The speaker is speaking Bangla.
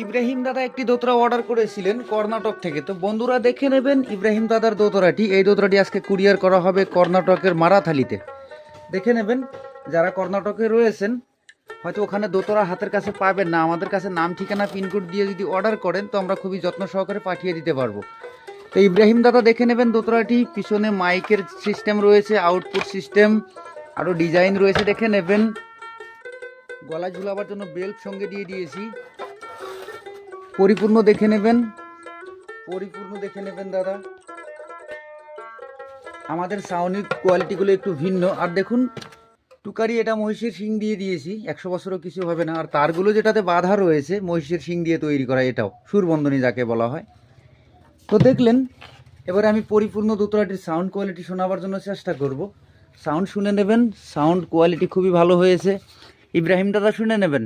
ইব্রাহিম দাদা একটি দোতরা অর্ডার করেছিলেন কর্ণাটক থেকে। তো বন্ধুরা দেখে নেবেন ইব্রাহিম দাদার দোতরাটি। এই দোতরাটি আজকে কুরিয়ার করা হবে কর্ণাটকের মারাথালিতে। দেখে নেবেন, যারা কর্ণাটকে রয়েছেন হয়তো ওখানে দোতরা হাতের কাছে পাবেন না, আমাদের কাছে নাম ঠিকানা পিনকোড দিয়ে যদি অর্ডার করেন তো আমরা খুবই যত্ন সহকারে পাঠিয়ে দিতে পারবো। তো ইব্রাহিম দাদা দেখে নেবেন দোতরাটি, পিছনে মাইকের সিস্টেম রয়েছে, আউটপুট সিস্টেম, আরও ডিজাইন রয়েছে দেখে নেবেন। গলায় ঝুলাবার জন্য বেল্ট সঙ্গে দিয়ে দিয়েছি। পরিপূর্ণ দেখে নেবেন, পরিপূর্ণ দেখে নেবেন দাদা। আমাদের সাউন্ডের কোয়ালিটিগুলো একটু ভিন্ন। আর দেখুন টুকারি, এটা মহিষের শিং দিয়ে দিয়েছি, 100 বছরও কিছু হবে না। আর তারগুলো যেটাতে বাঁধা রয়েছে মহিষের শিং দিয়ে তৈরি করা, এটাও সুরবন্ধনী যাকে বলা হয়। তো দেখলেন, এবারে আমি পরিপূর্ণ দোতরাটির সাউন্ড কোয়ালিটি শোনাবার জন্য চেষ্টা করব। সাউন্ড শুনে নেবেন, সাউন্ড কোয়ালিটি খুবই ভালো হয়েছে। ইব্রাহিম দাদা শুনে নেবেন।